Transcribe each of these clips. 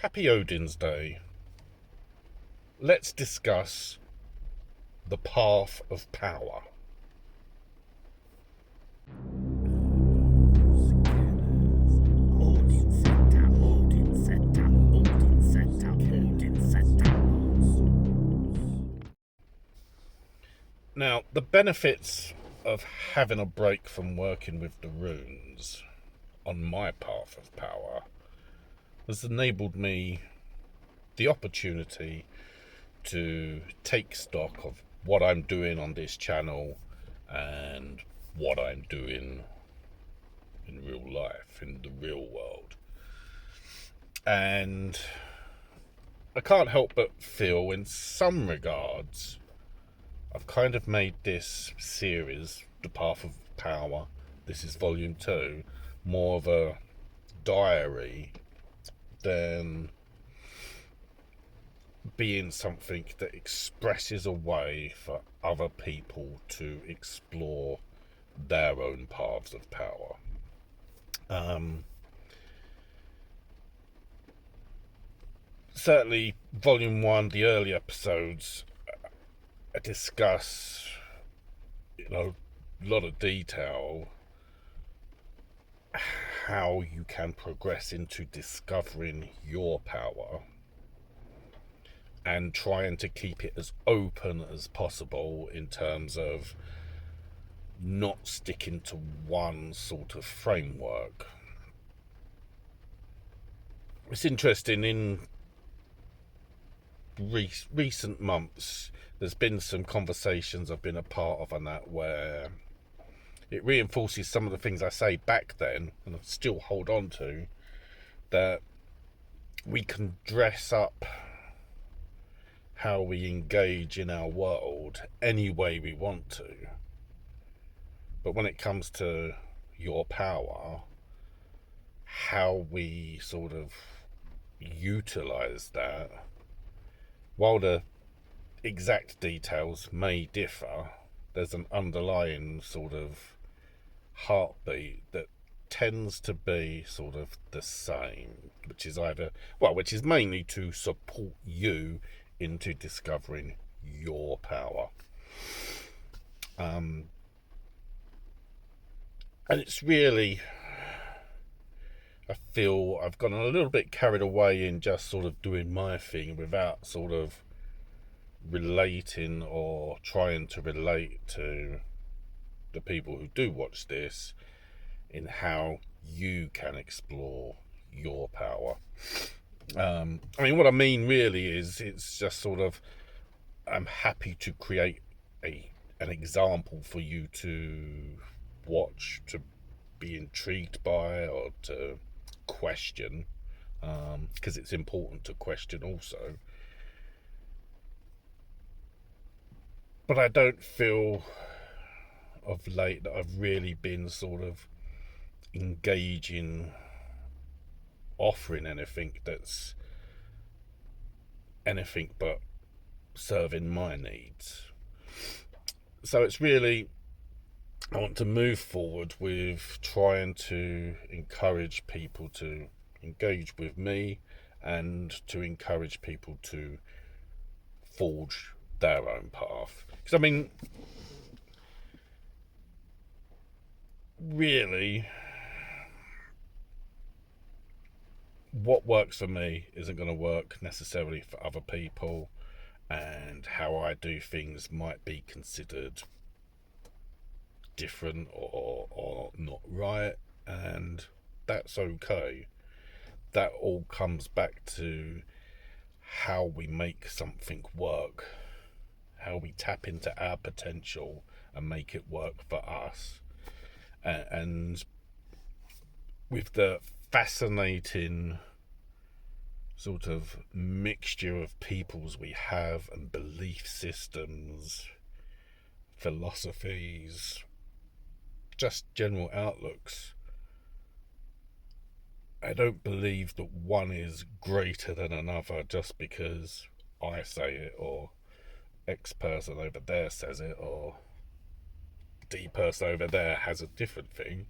Happy Odin's Day. Let's discuss the path of power. Now, the benefits of having a break from working with the runes on my path of power has enabled me the opportunity to take stock of what I'm doing on this channel and what I'm doing in real life, in the real world. And I can't help but feel, in some regards, I've kind of made this series, The Path of Power, this is volume 2, more of a diary than being something that expresses a way for other people to explore their own paths of power. Certainly, volume 1, the early episodes, discuss, a lot of detail how you can progress into discovering your power and trying to keep it as open as possible in terms of not sticking to one sort of framework. It's interesting, in recent months there's been some conversations I've been a part of on that where it reinforces some of the things I say back then and I still hold on to, that we can dress up how we engage in our world any way we want to, but when it comes to your power, how we sort of utilize that, while the exact details may differ, there's an underlying sort of heartbeat that tends to be sort of the same, which is mainly to support you into discovering your power. And it's really, I feel I've gotten a little bit carried away in just sort of doing my thing without sort of relating or trying to relate to the people who do watch this in how you can explore your power. What I mean really is, it's just sort of, I'm happy to create an example for you to watch, to be intrigued by, or to question, because it's important to question also. But I don't feel of late that I've really been sort of engaging, offering anything that's anything but serving my needs. So it's really, I want to move forward with trying to encourage people to engage with me and to encourage people to forge their own path. Because really, what works for me isn't going to work necessarily for other people, and how I do things might be considered different or not right, and that's okay. That all comes back to how we make something work, how we tap into our potential and make it work for us. And with the fascinating sort of mixture of peoples we have, and belief systems, philosophies, just general outlooks, I don't believe that one is greater than another just because I say it, or X person over there says it, or D person over there has a different thing.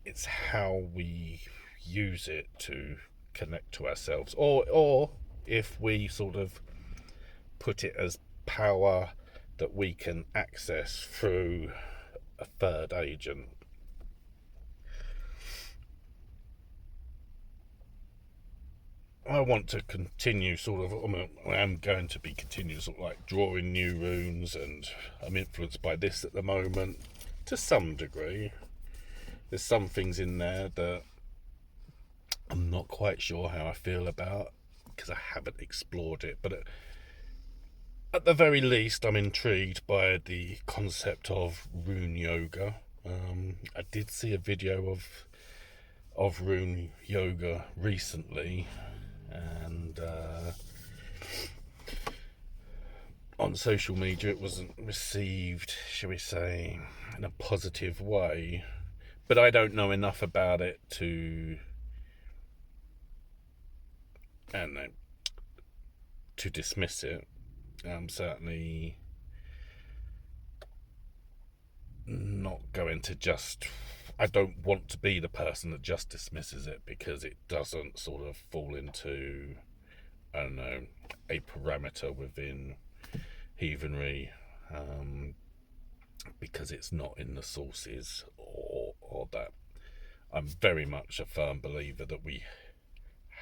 It's how we use it to connect to ourselves, or if we sort of put it as power that we can access through a third agent. I want to continue I am going to be continuing sort of like drawing new runes, and I'm influenced by this at the moment to some degree. There's some things in there that I'm not quite sure how I feel about because I haven't explored it, but at the very least I'm intrigued by the concept of rune yoga. I did see a video of rune yoga recently, and on social media it wasn't received, shall we say, in a positive way, but I don't know enough about it to, I don't know, to dismiss it. I'm certainly not going to just, I don't want to be the person that just dismisses it because it doesn't sort of fall into, I don't know, a parameter within Heathenry, because it's not in the sources or that. I'm very much a firm believer that we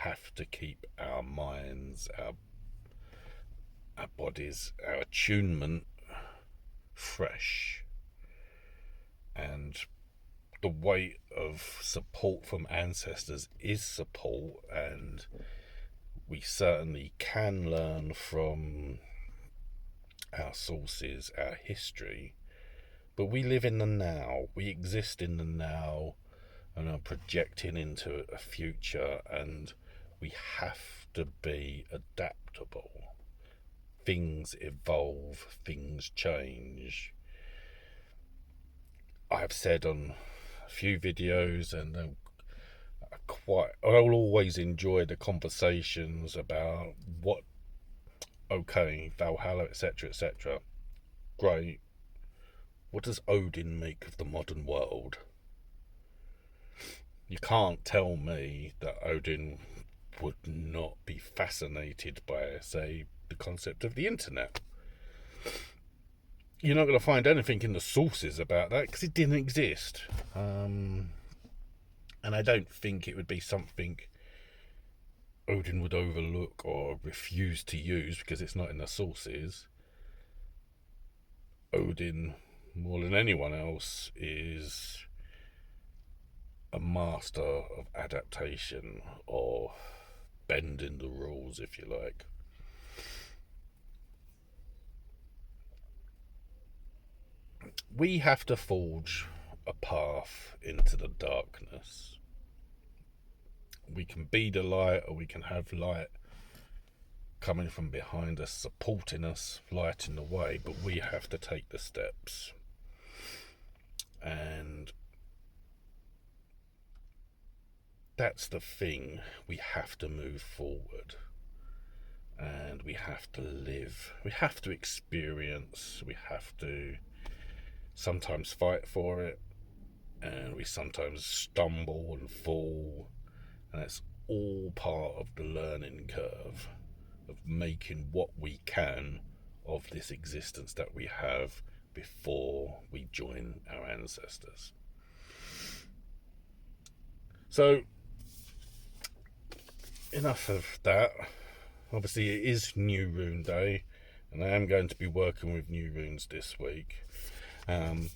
have to keep our minds, our bodies, our attunement fresh, and the weight of support from ancestors is support, and we certainly can learn from our sources, our history, but we live in the now, we exist in the now and are projecting into a future, and we have to be adaptable. Things evolve, things change. I've said on a few videos, and I'll always enjoy the conversations about Valhalla, etc., etc. Great. What does Odin make of the modern world? You can't tell me that Odin would not be fascinated by, say, the concept of the internet. You're not going to find anything in the sources about that because it didn't exist. And I don't think it would be something Odin would overlook or refuse to use because it's not in the sources. Odin, more than anyone else, is a master of adaptation, or bending the rules, if you like. We have to forge a path into the darkness. We can be the light, or we can have light coming from behind us, supporting us, lighting the way, but we have to take the steps. And that's the thing. We have to move forward, and we have to live. We have to experience. We have to sometimes fight for it, and we sometimes stumble and fall, and it's all part of the learning curve of making what we can of this existence that we have before we join our ancestors. So, enough of that. Obviously it is New Rune Day, and I am going to be working with new runes this week. And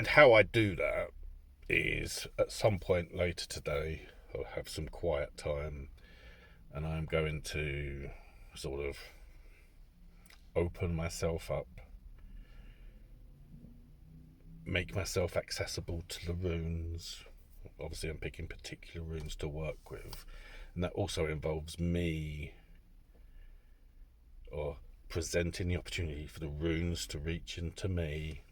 how I do that is at some point later today I'll have some quiet time, and I'm going to sort of open myself up, make myself accessible to the runes. Obviously I'm picking particular runes to work with, and that also involves me, or presenting the opportunity for the runes to reach into me,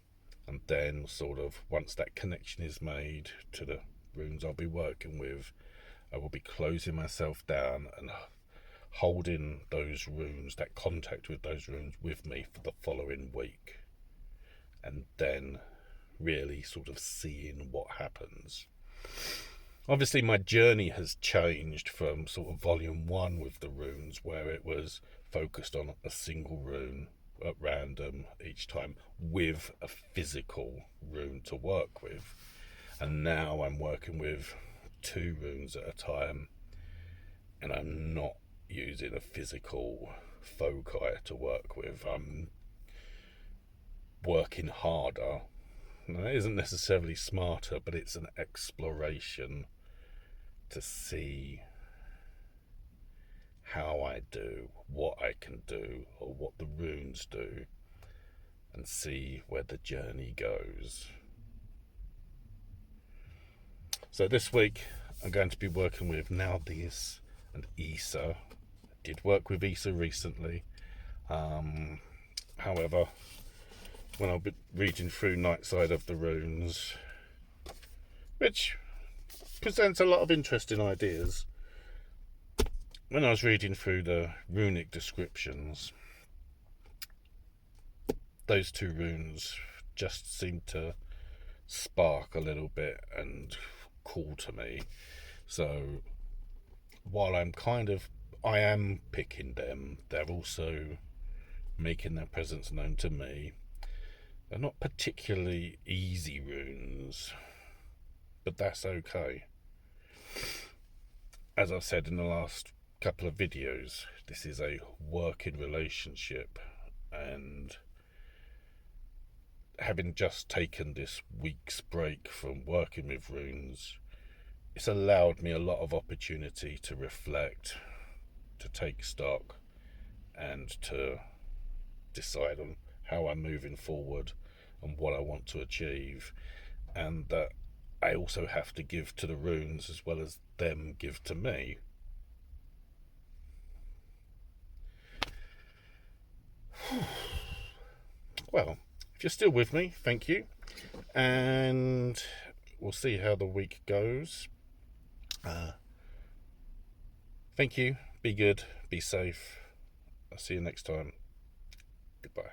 and then sort of once that connection is made to the runes I'll be working with, I will be closing myself down and holding those runes, that contact with those runes, with me for the following week, and then really sort of seeing what happens. Obviously my journey has changed from sort of volume 1 with the runes, where it was focused on a single rune at random each time with a physical rune to work with, and now I'm working with 2 runes at a time, and I'm not using a physical foci to work with. I'm working harder. Now, it isn't necessarily smarter, but it's an exploration to see how I do, what I can do, or what the runes do, and see where the journey goes. So this week I'm going to be working with Naldis and Issa. I did work with Issa recently. However, when I've been reading through Night Side of the Runes, which presents a lot of interesting ideas, when I was reading through the runic descriptions, those 2 runes just seemed to spark a little bit and call to me. So while I am picking them, they're also making their presence known to me. They're not particularly easy runes, but that's okay. As I've said in the last couple of videos, this is a working relationship, and having just taken this week's break from working with runes, it's allowed me a lot of opportunity to reflect, to take stock, and to decide on how I'm moving forward and what I want to achieve, and that I also have to give to the runes as well as them give to me. Well, if you're still with me, thank you, and we'll see how the week goes. Thank you, be good, be safe. I'll see you next time. Goodbye.